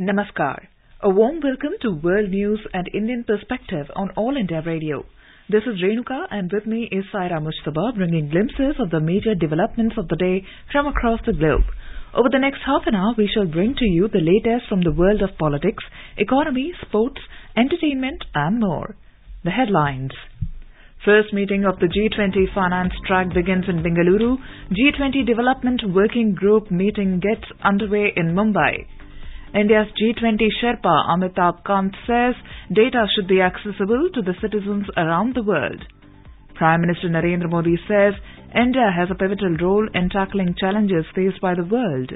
Namaskar. A warm welcome to World News and Indian Perspective on All India Radio. This is Renuka and with me is Saira Mushtaba bringing glimpses of the major developments of the day from across the globe. Over the next half an hour, we shall bring to you the latest from the world of politics, economy, sports, entertainment and more. The headlines. First meeting of the G20 finance track begins in Bengaluru. G20 Development Working Group meeting gets underway in Mumbai. India's G20 Sherpa Amitabh Kant says data should be accessible to the citizens around the world. Prime Minister Narendra Modi says India has a pivotal role in tackling challenges faced by the world.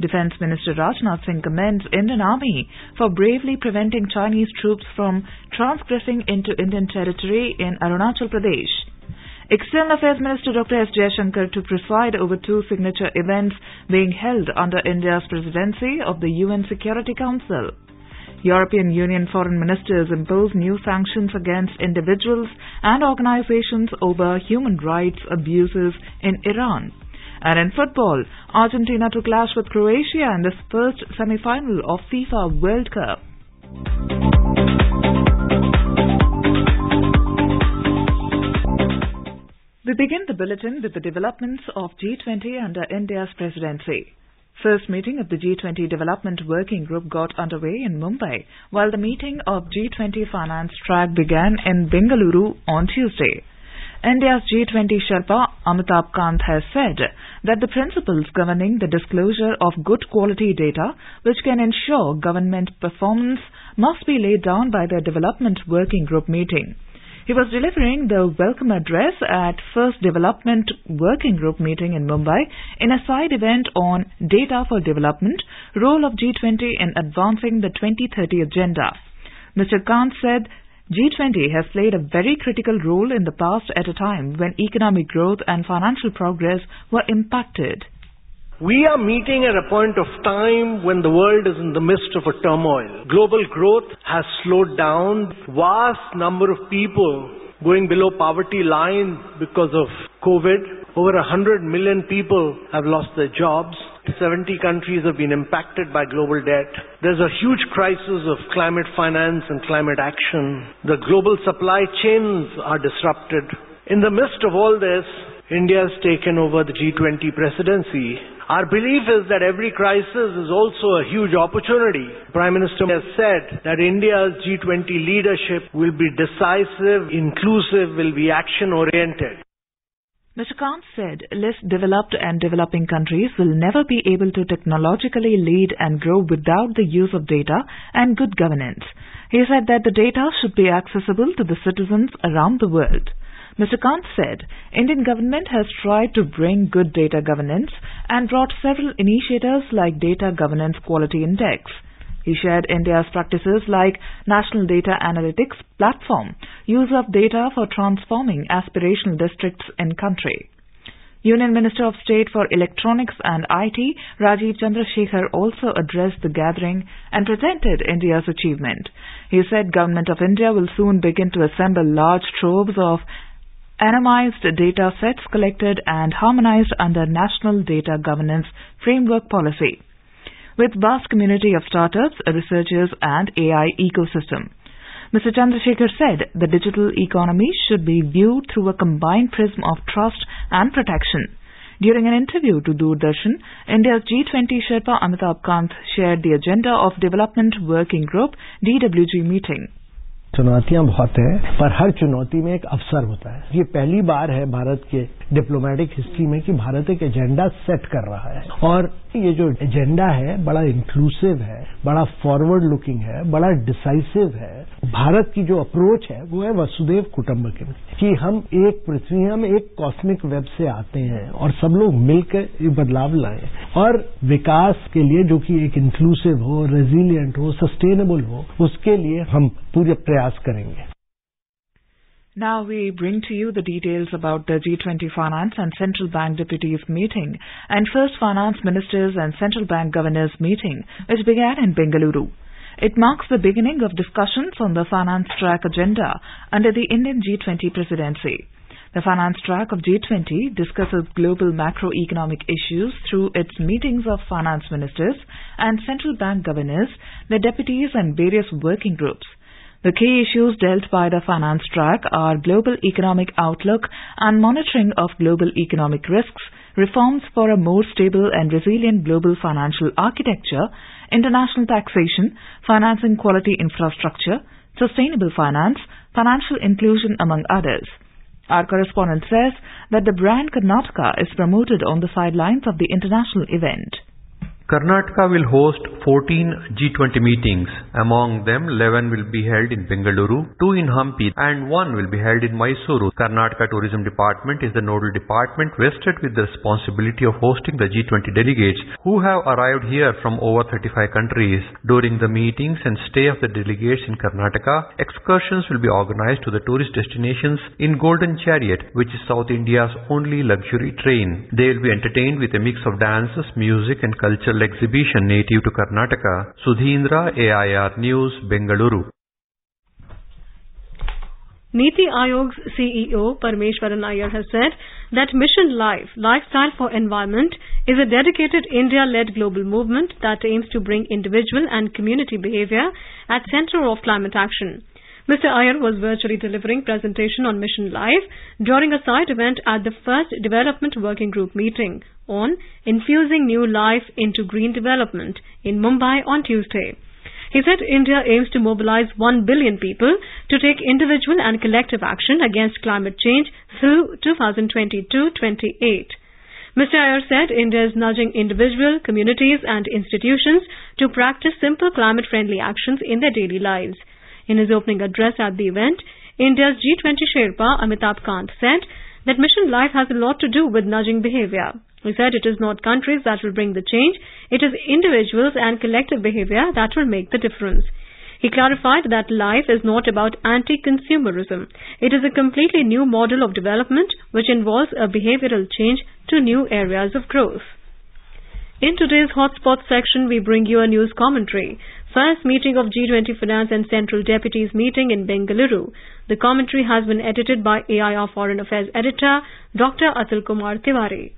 Defence Minister Rajnath Singh commends Indian Army for bravely preventing Chinese troops from transgressing into Indian territory in Arunachal Pradesh. External Affairs Minister Dr. S. Jaishankar to preside over two signature events being held under India's presidency of the UN Security Council. European Union foreign ministers impose new sanctions against individuals and organizations over human rights abuses in Iran. And in football, Argentina to clash with Croatia in the first semi-final of FIFA World Cup. We begin the bulletin with the developments of G20 under India's presidency. First meeting of the G20 Development Working Group got underway in Mumbai, while the meeting of G20 finance track began in Bengaluru on Tuesday. India's G20 Sherpa Amitabh Kant has said that the principles governing the disclosure of good quality data which can ensure government performance must be laid down by the Development Working Group meeting. He was delivering the welcome address at First Development Working Group meeting in Mumbai in a side event on Data for Development, role of G20 in advancing the 2030 agenda. Mr. Kant said G20 has played a very critical role in the past at a time when economic growth and financial progress were impacted. We are meeting at a point of time when the world is in the midst of a turmoil. Global growth has slowed down. Vast number of people going below poverty line because of COVID. Over 100 million people have lost their jobs. 70 countries have been impacted by global debt. There's a huge crisis of climate finance and climate action. The global supply chains are disrupted. In the midst of all this, India has taken over the G20 presidency. Our belief is that every crisis is also a huge opportunity. Prime Minister has said that India's G20 leadership will be decisive, inclusive, will be action-oriented. Mr. Kant said less developed and developing countries will never be able to technologically lead and grow without the use of data and good governance. He said that the data should be accessible to the citizens around the world. Mr. Kant said Indian government has tried to bring good data governance and brought several initiatives like Data Governance Quality Index. He shared India's practices like National Data Analytics Platform, use of data for transforming aspirational districts in country. Union Minister of State for Electronics and IT, Rajiv Chandrasekhar, also addressed the gathering and presented India's achievement. He said Government of India will soon begin to assemble large troves of anonymized data sets collected and harmonized under National Data Governance Framework Policy, with vast community of startups, researchers and AI ecosystem. Mr. Chandrasekhar said the digital economy should be viewed through a combined prism of trust and protection. During an interview to Doordarshan, India's G20 Sherpa Amitabh Kant shared the agenda of Development Working Group DWG meeting. चुनौतियां बहुत हैं, पर हर चुनौती में एक अवसर होता है। ये पहली बार है भारत के डिप्लोमेटिक हिस्ट्री में कि भारत एक एजेंडा सेट कर रहा है और ये जो एजेंडा है बड़ा इंक्लूसिव है, बड़ा फॉरवर्ड लुकिंग है, बड़ा डिसाइसिव है। भारत की जो अप्रोच है वो है वसुधैव कुटुंबकम, कि हम एक पृथ्वी, हम एक कॉस्मिक वेब से आते हैं और सब लोग मिलकर ये बदलाव लाएं और विकास के लिए जो कि एक इंक्लूसिव हो, रेजिलिएंट हो, सस्टेनेबल हो, उसके लिए हम पूरे प्रयास करेंगे। Now we bring to you the details about the G20 Finance and Central Bank Deputies meeting and First Finance Ministers and Central Bank Governors meeting, which began in Bengaluru. It marks the beginning of discussions on the finance track agenda under the Indian G20 presidency. The finance track of G20 discusses global macroeconomic issues through its meetings of finance ministers and central bank governors, their deputies and various working groups. The key issues dealt by the finance track are global economic outlook and monitoring of global economic risks, reforms for a more stable and resilient global financial architecture, international taxation, financing quality infrastructure, sustainable finance, financial inclusion, among others. Our correspondent says that the brand Karnataka is promoted on the sidelines of the international event. Karnataka will host 14 G20 meetings. Among them, 11 will be held in Bengaluru, 2 in Hampi, and 1 will be held in Mysuru. Karnataka Tourism Department is the nodal department vested with the responsibility of hosting the G20 delegates who have arrived here from over 35 countries. During the meetings and stay of the delegates in Karnataka, excursions will be organized to the tourist destinations in Golden Chariot, which is South India's only luxury train. They will be entertained with a mix of dances, music and cultural exhibition native to Karnataka. Sudhindra, AIR News, Bengaluru. Niti Ayog's CEO Parameshwaran Iyer has said that Mission Life, Lifestyle for Environment, is a dedicated India-led global movement that aims to bring individual and community behavior at center of climate action. Mr. Iyer was virtually delivering presentation on Mission Life during a side event at the first Development Working Group meeting on Infusing New Life into Green Development in Mumbai on Tuesday. He said India aims to mobilize 1 billion people to take individual and collective action against climate change through 2022-28. Mr. Iyer said India is nudging individual, communities and institutions to practice simple climate-friendly actions in their daily lives. In his opening address at the event, India's G20 Sherpa Amitabh Kant said that Mission Life has a lot to do with nudging behavior. He said it is not countries that will bring the change, it is individuals and collective behavior that will make the difference. He clarified that life is not about anti-consumerism. It is a completely new model of development which involves a behavioral change to new areas of growth. In today's Hotspot section, we bring you a news commentary. First meeting of G20 Finance and Central Deputies meeting in Bengaluru. The commentary has been edited by AIR Foreign Affairs editor Dr. Atul Kumar Tiwari.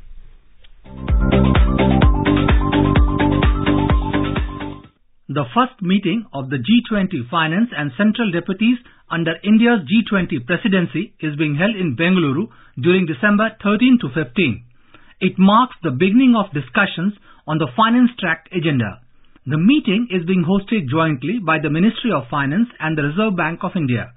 The first meeting of the G20 Finance and Central Deputies under India's G20 presidency is being held in Bengaluru during December 13 to 15. It marks the beginning of discussions on the finance track agenda. The meeting is being hosted jointly by the Ministry of Finance and the Reserve Bank of India.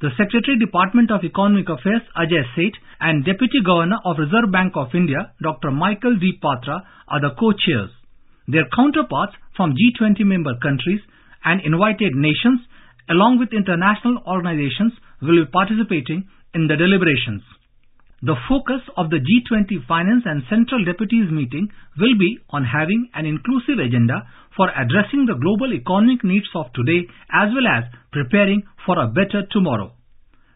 The Secretary Department of Economic Affairs Ajay Seth and Deputy Governor of Reserve Bank of India Dr. Michael D. Patra are the co-chairs. Their counterparts from G20 member countries and invited nations along with international organizations will be participating in the deliberations. The focus of the G20 Finance and Central Deputies meeting will be on having an inclusive agenda for addressing the global economic needs of today as well as preparing for a better tomorrow.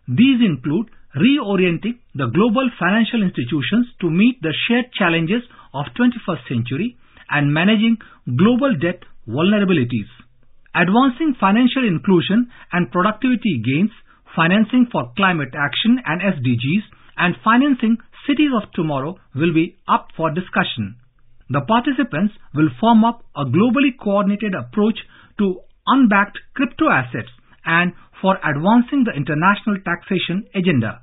These include reorienting the global financial institutions to meet the shared challenges of 21st century and managing global debt vulnerabilities, advancing financial inclusion and productivity gains, financing for climate action and SDGs, and financing cities of tomorrow will be up for discussion. The participants will form up a globally coordinated approach to unbacked crypto assets and for advancing the international taxation agenda.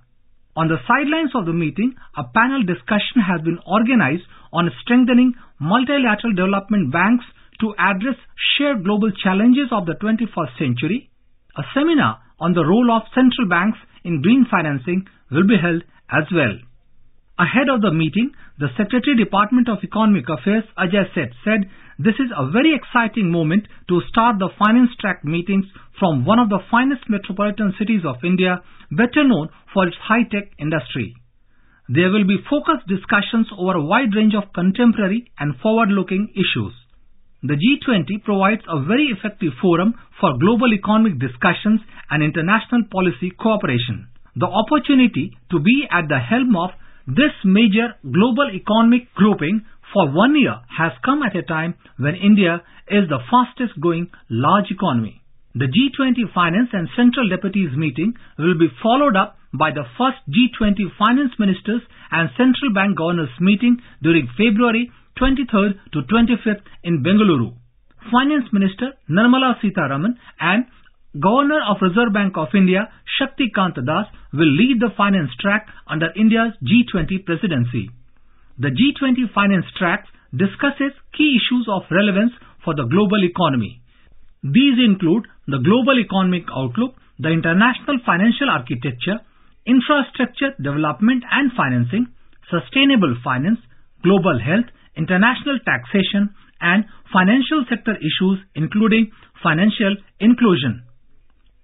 On the sidelines of the meeting, a panel discussion has been organized on strengthening multilateral development banks to address shared global challenges of the 21st century. A seminar on the role of central banks in green financing will be held as well. Ahead of the meeting, the Secretary Department of Economic Affairs Ajay Seth said this is a very exciting moment to start the finance track meetings from one of the finest metropolitan cities of India, better known for its high-tech industry. There will be focused discussions over a wide range of contemporary and forward-looking issues. The G20 provides a very effective forum for global economic discussions and international policy cooperation. The opportunity to be at the helm of this major global economic grouping for 1 year has come at a time when India is the fastest growing large economy. The G20 Finance and Central Deputies meeting will be followed up by the first G20 Finance Ministers and Central Bank Governors meeting during February 23rd to 25th in Bengaluru. Finance Minister Nirmala Sitharaman and Governor of Reserve Bank of India Shaktikant Das will lead the finance track under India's G20 presidency. The G20 finance track discusses key issues of relevance for the global economy. These include the global economic outlook, the international financial architecture, infrastructure development and financing, sustainable finance, global health, international taxation, and financial sector issues including financial inclusion.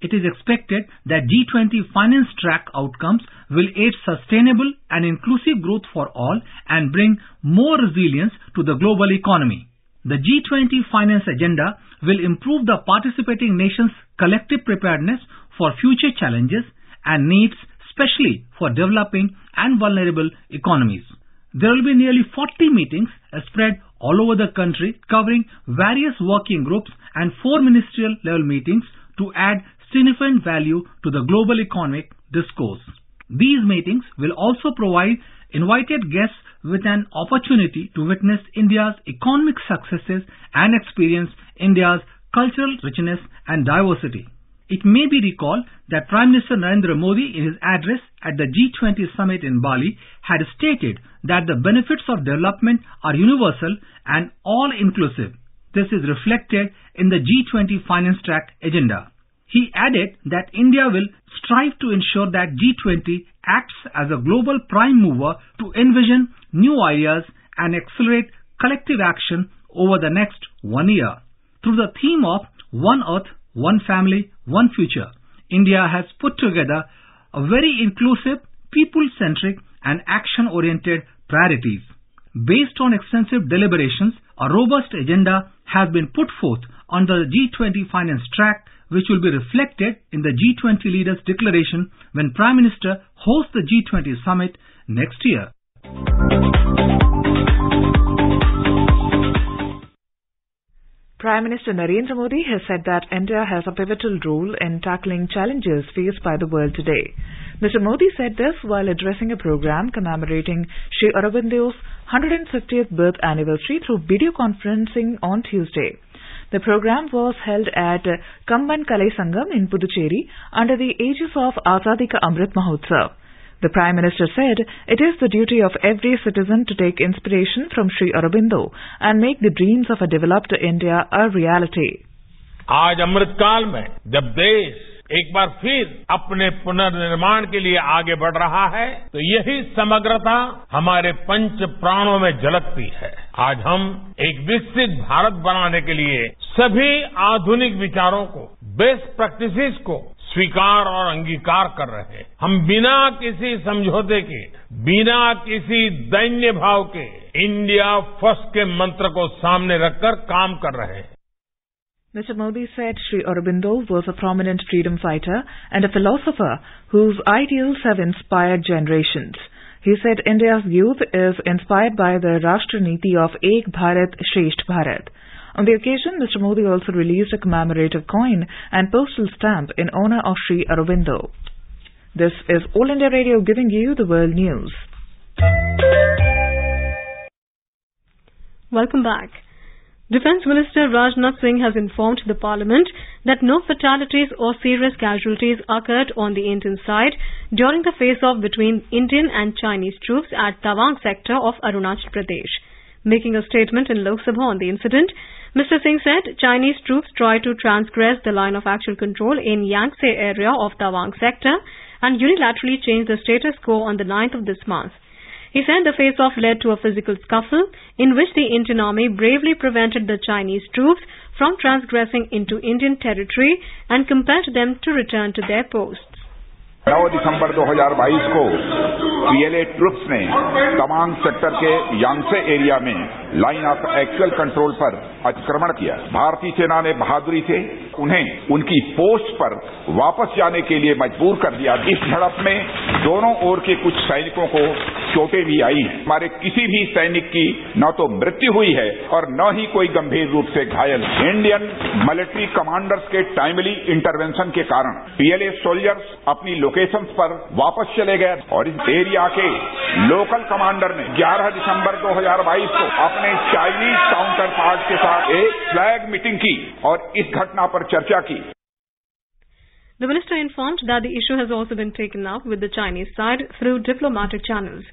It is expected that G20 finance track outcomes will aid sustainable and inclusive growth for all and bring more resilience to the global economy. The G20 finance agenda will improve the participating nations' collective preparedness for future challenges and needs, especially for developing and vulnerable economies. There will be nearly 40 meetings spread all over the country covering various working groups and 4 ministerial level meetings to add significant value to the global economic discourse. These meetings will also provide invited guests with an opportunity to witness India's economic successes and experience India's cultural richness and diversity. It may be recalled that Prime Minister Narendra Modi in his address at the G20 summit in Bali had stated that the benefits of development are universal and all-inclusive. This is reflected in the G20 finance track agenda. He added that India will strive to ensure that G20 acts as a global prime mover to envision new ideas and accelerate collective action over the next 1 year. Through the theme of One Earth, One Family, One Future, India has put together a very inclusive, people-centric and action-oriented priorities. Based on extensive deliberations, a robust agenda has been put forth on the G20 finance track, which will be reflected in the G20 leaders' declaration when Prime Minister hosts the G20 summit next year. Prime Minister Narendra Modi has said that India has a pivotal role in tackling challenges faced by the world today. Mr. Modi said this while addressing a program commemorating Sri Aurobindo's 150th birth anniversary through video conferencing on Tuesday. The program was held at Kamban Kalai Sangam in Puducherry under the aegis of Azadi Ka Amrit Mahotsav. The Prime Minister said it is the duty of every citizen to take inspiration from Sri Aurobindo and make the dreams of a developed India a reality. आज अमृतकाल में जब देश एक बार फिर अपने पुनर्निर्माण के लिए आगे बढ़ रहा है तो यही समग्रता हमारे पंच प्राणों में झलकती है। आज हम एक विकसित भारत बनाने के लिए सभी आधुनिक विचारों को, बेस्ट प्रैक्टिसेस को स्वीकार और अंगीकार कर रहे हैं। हम बिना किसी समझौते के, बिना किसी दैन्य भाव के इंडिया फर्स्ट के मंत्र को सामने रखकर काम कर रहे हैं। Mr. Modi said Sri Aurobindo was a prominent freedom fighter and a philosopher whose ideals have inspired generations. He said India's youth is inspired by the Rashtra Niti of Ek Bharat Shresth Bharat. On the occasion, Mr. Modi also released a commemorative coin and postal stamp in honor of Sri Aurobindo. This is All India Radio giving you the world news. Welcome back. Defence Minister Rajnath Singh has informed the Parliament that no fatalities or serious casualties occurred on the Indian side during the face-off between Indian and Chinese troops at Tawang sector of Arunachal Pradesh. Making a statement in Lok Sabha on the incident, Mr. Singh said Chinese troops tried to transgress the line of actual control in Yangtze area of Tawang sector and unilaterally changed the status quo on the 9th of this month. He said the face-off led to a physical scuffle in which the Indian Army bravely prevented the Chinese troops from transgressing into Indian territory and compelled them to return to their posts. 9 दिसंबर 2022 को PLA troops ने Tawang sector के यांगसे area में line of actual control पर अतिक्रमण किया। भारतीय सेना ने बहादुरी से उन्हें उनकी पोस्ट पर वापस जाने के लिए मजबूर कर दिया। इस झड़प में दोनों ओर के कुछ सैनिकों को चोटें भी आई हैं। हमारे किसी भी सैनिक की न तो मृत्यु हुई है और न ही कोई गंभीर रूप से घायल। इंडियन मिलिट्री कमांडर्स के टाइमली इंटरवेंशन के कारण पीएलए सोल्जर्स अपनी लोकेशंस पर वापस चले गए और इस एरिया के लोकल कमांडर ने 11 दिसंबर 2022 को अपने चाइनीज काउंटर पार्ट के साथ एक फ्लैग मीटिंग की और इस घटना पर चर्चा की। The minister informed that the issue has also been taken up with the Chinese side through diplomatic channels.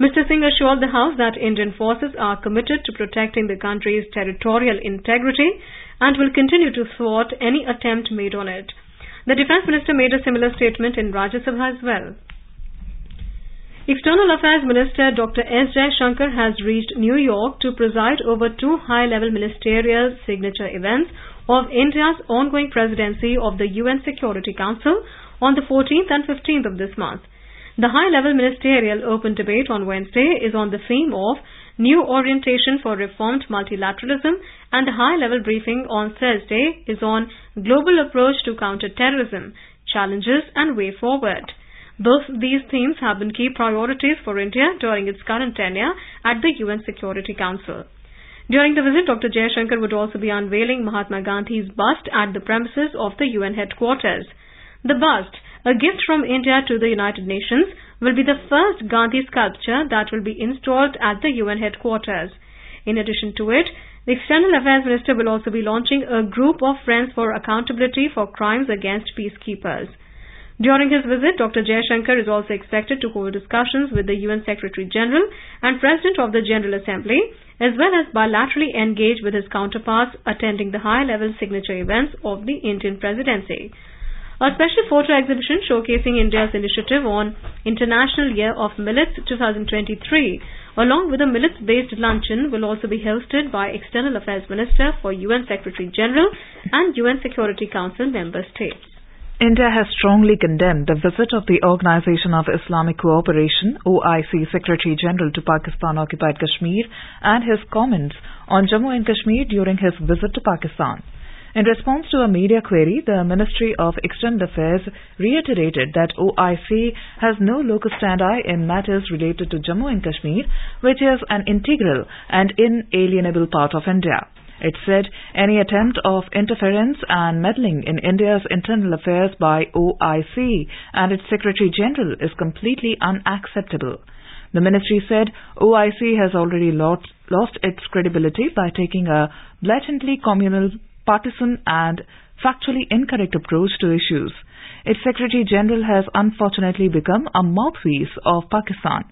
Mr. Singh assured the House that Indian forces are committed to protecting the country's territorial integrity and will continue to thwart any attempt made on it. The Defence Minister made a similar statement in Rajya Sabha as well. External Affairs Minister Dr. S. Jaishankar has reached New York to preside over two high-level ministerial signature events of India's ongoing presidency of the UN Security Council on the 14th and 15th of this month. The high-level ministerial open debate on Wednesday is on the theme of New Orientation for Reformed Multilateralism, and the high-level briefing on Thursday is on Global Approach to Counter-Terrorism, Challenges and Way Forward. Both these themes have been key priorities for India during its current tenure at the UN Security Council. During the visit, Dr. Jaishankar would also be unveiling Mahatma Gandhi's bust at the premises of the UN headquarters. The bust, a gift from India to the United Nations, will be the first Gandhi sculpture that will be installed at the UN headquarters. In addition to it, the External Affairs Minister will also be launching a group of Friends for Accountability for Crimes Against Peacekeepers. During his visit, Dr. Jaishankar is also expected to hold discussions with the UN Secretary General and President of the General Assembly, as well as bilaterally engage with his counterparts attending the high-level signature events of the Indian presidency. A special photo exhibition showcasing India's initiative on International Year of Millets 2023, along with a millets-based luncheon, will also be hosted by External Affairs Minister for UN Secretary General and UN Security Council member states. India has strongly condemned the visit of the Organization of Islamic Cooperation (OIC) Secretary General to Pakistan-occupied Kashmir and his comments on Jammu and Kashmir during his visit to Pakistan. In response to a media query, the Ministry of External Affairs reiterated that OIC has no locus standi in matters related to Jammu and Kashmir, which is an integral and inalienable part of India. It said any attempt of interference and meddling in India's internal affairs by OIC and its Secretary General is completely unacceptable. The ministry said OIC has already lost its credibility by taking a blatantly communal, partisan and factually incorrect approach to issues. Its Secretary General has unfortunately become a mouthpiece of Pakistan.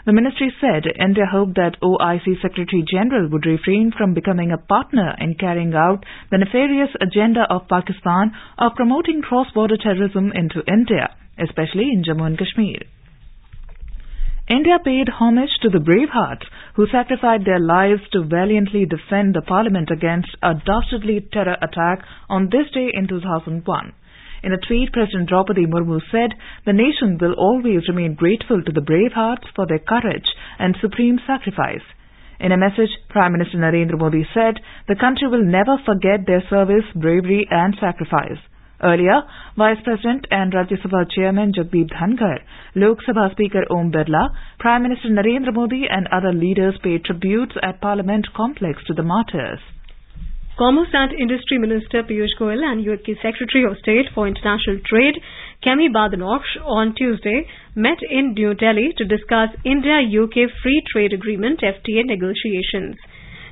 The ministry said India hoped that OIC Secretary General would refrain from becoming a partner in carrying out the nefarious agenda of Pakistan of promoting cross-border terrorism into India, especially in Jammu and Kashmir. India paid homage to the bravehearts who sacrificed their lives to valiantly defend the parliament against a dastardly terror attack on this day in 2001. In a tweet, President Draupadi Murmu said the nation will always remain grateful to the bravehearts for their courage and supreme sacrifice. In a message, Prime Minister Narendra Modi said the country will never forget their service, bravery and sacrifice. Earlier, Vice President and Rajya Sabha Chairman Jagdeep Dhankar, Lok Sabha Speaker Om Birla, Prime Minister Narendra Modi and other leaders paid tributes at Parliament complex to the martyrs. Commerce and Industry Minister Piyush Goyal and UK Secretary of State for International Trade Kemi Badenoch on Tuesday met in New Delhi to discuss India-UK Free Trade Agreement FTA negotiations.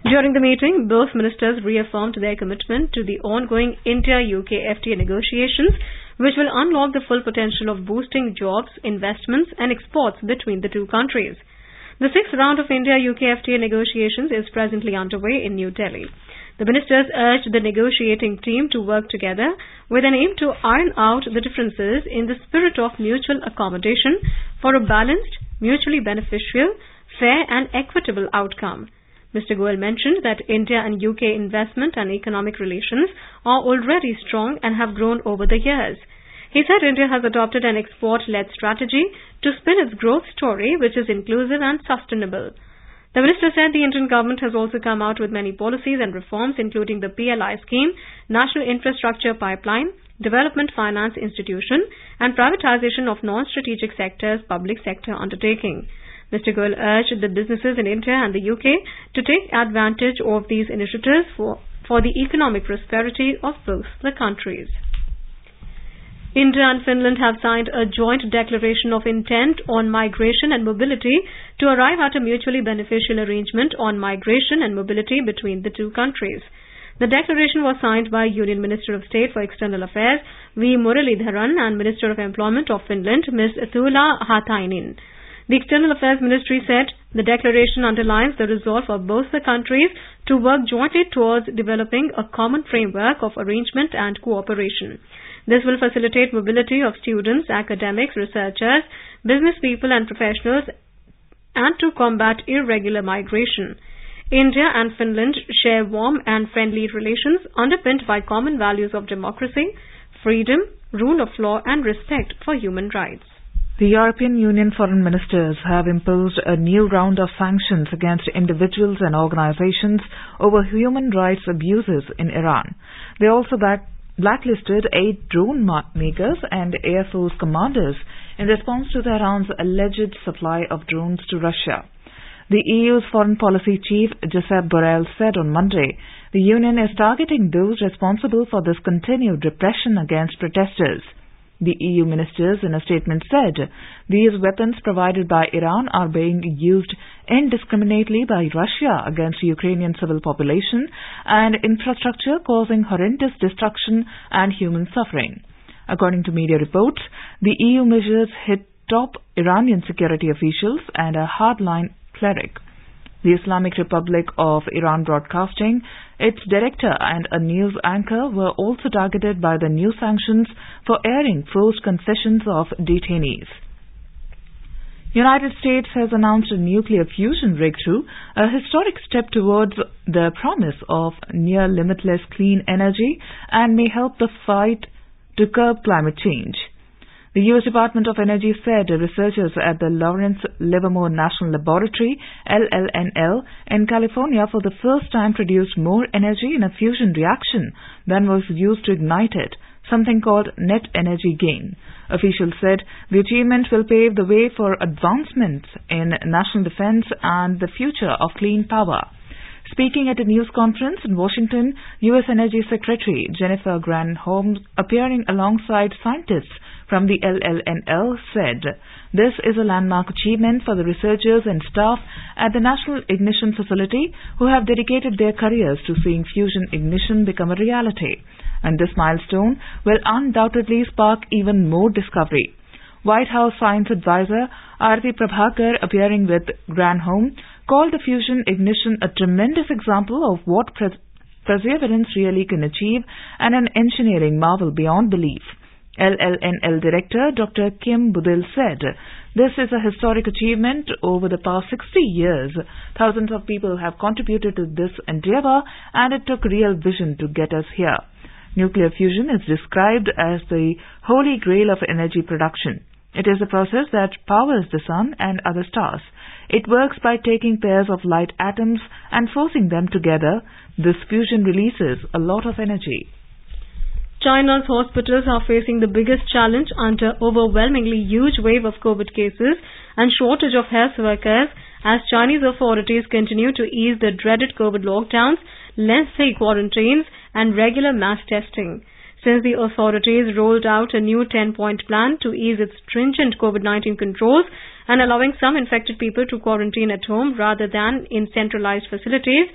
During the meeting, both ministers reaffirmed their commitment to the ongoing India-UK FTA negotiations, which will unlock the full potential of boosting jobs, investments and exports between the two countries. The sixth round of India-UK FTA negotiations is presently underway in New Delhi. The ministers urged the negotiating team to work together with an aim to iron out the differences in the spirit of mutual accommodation for a balanced, mutually beneficial, fair and equitable outcome. Mr. Goyal mentioned that India and UK investment and economic relations are already strong and have grown over the years. He said India has adopted an export-led strategy to spin its growth story, which is inclusive and sustainable. The minister said the Indian government has also come out with many policies and reforms, including the PLI scheme, National Infrastructure Pipeline, Development Finance Institution, and privatization of non-strategic sectors, public sector undertaking. Mr. Goyal urged the businesses in India and the UK to take advantage of these initiatives for the economic prosperity of both the countries. India and Finland have signed a joint declaration of intent on migration and mobility to arrive at a mutually beneficial arrangement on migration and mobility between the two countries. The declaration was signed by Union Minister of State for External Affairs V. Muralidharan and Minister of Employment of Finland Ms. Tuula Haatainen. The External Affairs Ministry said the declaration underlines the resolve of both the countries to work jointly towards developing a common framework of arrangement and cooperation. This will facilitate mobility of students, academics, researchers, business people and professionals, and to combat irregular migration. India and Finland share warm and friendly relations underpinned by common values of democracy, freedom, rule of law and respect for human rights. The European Union foreign ministers have imposed a new round of sanctions against individuals and organizations over human rights abuses in Iran. They also blacklisted 8 drone makers and Air Force commanders in response to Iran's alleged supply of drones to Russia. The EU's foreign policy chief, Josep Borrell, said on Monday the Union is targeting those responsible for this continued repression against protesters. The EU ministers in a statement said these weapons provided by Iran are being used indiscriminately by Russia against Ukrainian civil population and infrastructure, causing horrendous destruction and human suffering. According to media reports, the EU measures hit top Iranian security officials and a hardline cleric. The Islamic Republic of Iran Broadcasting, its director and a news anchor were also targeted by the new sanctions for airing forced confessions of detainees. United States has announced a nuclear fusion breakthrough, a historic step towards the promise of near limitless clean energy and may help the fight to curb climate change. The U.S. Department of Energy said researchers at the Lawrence Livermore National Laboratory, LLNL, in California for the first time produced more energy in a fusion reaction than was used to ignite it, something called net energy gain. Officials said the achievement will pave the way for advancements in national defense and the future of clean power. Speaking at a news conference in Washington, U.S. Energy Secretary Jennifer Granholm, appearing alongside scientists from the LLNL, said this is a landmark achievement for the researchers and staff at the National Ignition Facility who have dedicated their careers to seeing fusion ignition become a reality. And this milestone will undoubtedly spark even more discovery. White House Science Advisor Aarti Prabhakar, appearing with Granholm, called the fusion ignition a tremendous example of what perseverance really can achieve and an engineering marvel beyond belief. LLNL Director Dr. Kim Budil said, this is a historic achievement over the past 60 years. Thousands of people have contributed to this endeavor and it took real vision to get us here. Nuclear fusion is described as the holy grail of energy production. It is a process that powers the sun and other stars. It works by taking pairs of light atoms and forcing them together. This fusion releases a lot of energy. China's hospitals are facing the biggest challenge under overwhelmingly huge wave of COVID cases and shortage of health workers as Chinese authorities continue to ease the dreaded COVID lockdowns, lengthy quarantines and regular mass testing. Since the authorities rolled out a new 10-point plan to ease its stringent COVID-19 controls and allowing some infected people to quarantine at home rather than in centralized facilities,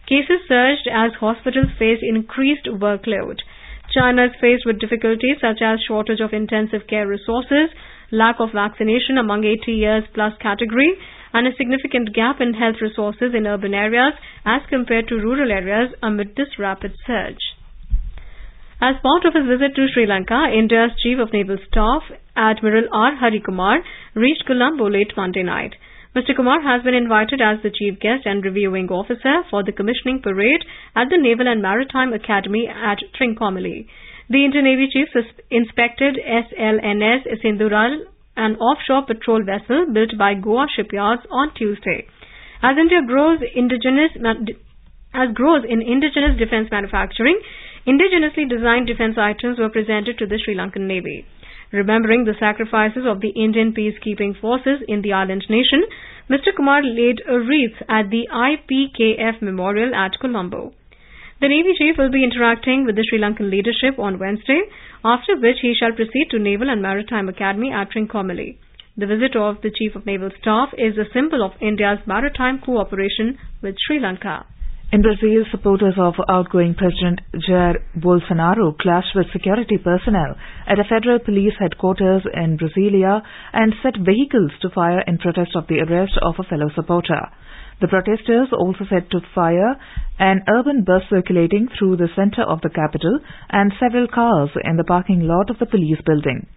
cases surged as hospitals faced increased workload. China is faced with difficulties such as shortage of intensive care resources, lack of vaccination among 80 years plus category, and a significant gap in health resources in urban areas as compared to rural areas amid this rapid surge. As part of his visit to Sri Lanka, India's Chief of Naval Staff, Admiral R. Hari Kumar, reached Colombo late Monday night. Mr. Kumar has been invited as the chief guest and reviewing officer for the commissioning parade at the Naval and Maritime Academy at Trincomalee. The Indian Navy Chief inspected SLNS Sindhural, an offshore patrol vessel built by Goa shipyards, on Tuesday. As India grows in indigenous defence manufacturing, indigenously designed defence items were presented to the Sri Lankan Navy. Remembering the sacrifices of the Indian peacekeeping forces in the island nation, Mr. Kumar laid a wreath at the IPKF Memorial at Colombo. The Navy Chief will be interacting with the Sri Lankan leadership on Wednesday, after which he shall proceed to Naval and Maritime Academy at Trincomalee. The visit of the Chief of Naval Staff is a symbol of India's maritime cooperation with Sri Lanka. In Brazil, supporters of outgoing President Jair Bolsonaro clashed with security personnel at a federal police headquarters in Brasilia and set vehicles to fire in protest of the arrest of a fellow supporter. The protesters also set to fire an urban bus circulating through the center of the capital and several cars in the parking lot of the police building.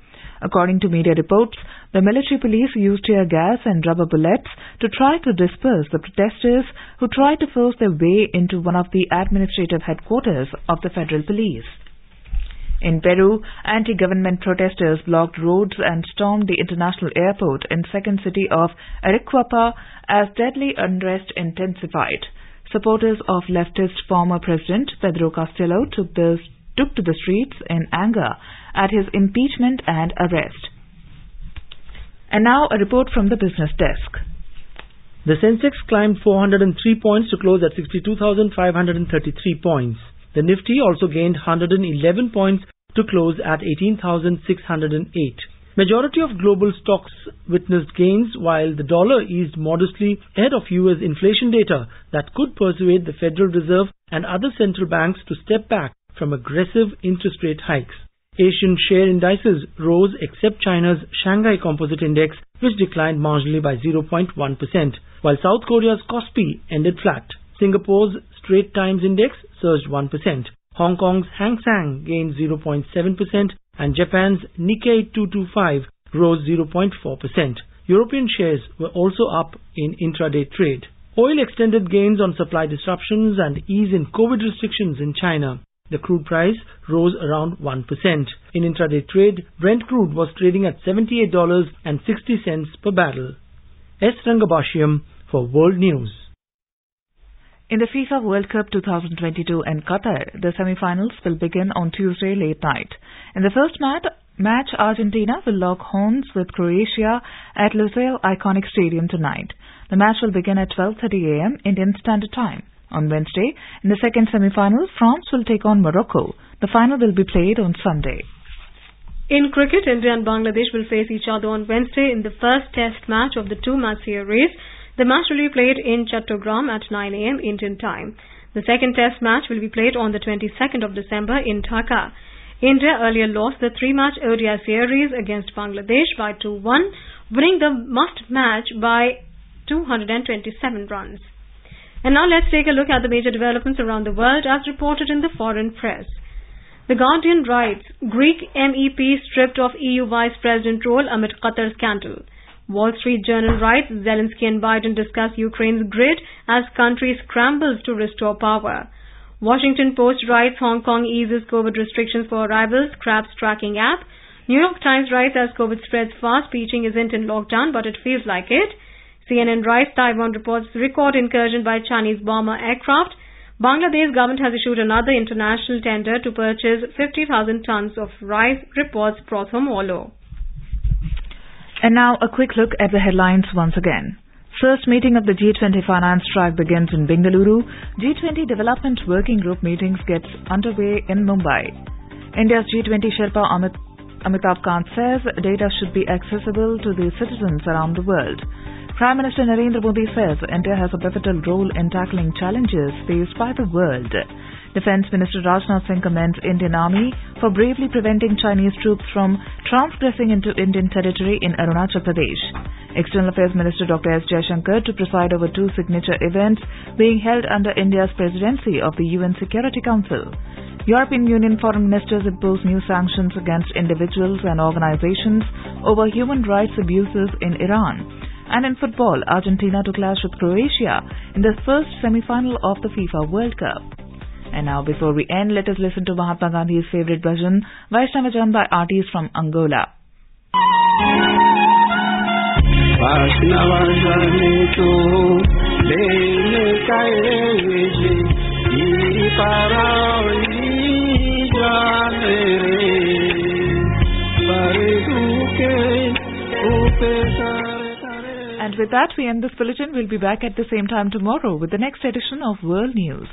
According to media reports, the military police used tear gas and rubber bullets to try to disperse the protesters who tried to force their way into one of the administrative headquarters of the federal police. In Peru, anti-government protesters blocked roads and stormed the international airport in the second city of Arequipa as deadly unrest intensified. Supporters of leftist former President Pedro Castillo took to the streets in anger at his impeachment and arrest. And now a report from the business desk. The Sensex climbed 403 points to close at 62,533 points. The Nifty also gained 111 points to close at 18,608. Majority of global stocks witnessed gains while the dollar eased modestly ahead of US inflation data that could persuade the Federal Reserve and other central banks to step back from aggressive interest rate hikes. Asian share indices rose except China's Shanghai Composite Index, which declined marginally by 0.1%, while South Korea's Kospi ended flat. Singapore's Straits Times Index surged 1%. Hong Kong's Hang Seng gained 0.7% and Japan's Nikkei 225 rose 0.4%. European shares were also up in intraday trade. Oil extended gains on supply disruptions and ease in COVID restrictions in China. The crude price rose around 1%. In intraday trade, Brent crude was trading at $78.60 per barrel. S. Rangabashiam for World News. In the FIFA World Cup 2022 in Qatar, the semi-finals will begin on Tuesday late night. In the first match, Argentina will lock horns with Croatia at Lusail Iconic Stadium tonight. The match will begin at 12:30 a.m. Indian Standard Time. On Wednesday, in the second semi-final, France will take on Morocco. The final will be played on Sunday. In cricket, India and Bangladesh will face each other on Wednesday in the first test match of the two-match series. The match will be played in Chattogram at 9 a.m. Indian time. The second test match will be played on the 22nd of December in Dhaka. India earlier lost the three-match ODI series against Bangladesh by 2-1, winning the must-match by 227 runs. And now let's take a look at the major developments around the world as reported in the foreign press. The Guardian writes, Greek MEP stripped of EU Vice President role amid Qatar scandal. Wall Street Journal writes, Zelensky and Biden discuss Ukraine's grid as country scrambles to restore power. Washington Post writes, Hong Kong eases COVID restrictions for arrivals, scraps tracking app. New York Times writes, as COVID spreads fast, Beijing isn't in lockdown, but it feels like it. CNN writes, Taiwan reports record incursion by Chinese bomber aircraft. Bangladesh government has issued another international tender to purchase 50,000 tons of rice, reports Prothom Olo. And now a quick look at the headlines once again. First meeting of the G20 finance track begins in Bengaluru. G20 Development Working Group meetings gets underway in Mumbai. India's G20 Sherpa Amitabh Kant says data should be accessible to the citizens around the world. Prime Minister Narendra Modi says India has a pivotal role in tackling challenges faced by the world. Defence Minister Rajnath Singh commends Indian Army for bravely preventing Chinese troops from transgressing into Indian territory in Arunachal Pradesh. External Affairs Minister Dr. S. Jaishankar to preside over two signature events being held under India's presidency of the UN Security Council. European Union foreign ministers impose new sanctions against individuals and organizations over human rights abuses in Iran. And in football, Argentina to clash with Croatia in the first semi-final of the FIFA World Cup. And now, before we end, let us listen to Mahatma Gandhi's favorite bhajan, Vaishnava Jan by artists from Angola. Vaishnava Jan And with that, we end this bulletin. We'll be back at the same time tomorrow with the next edition of World News.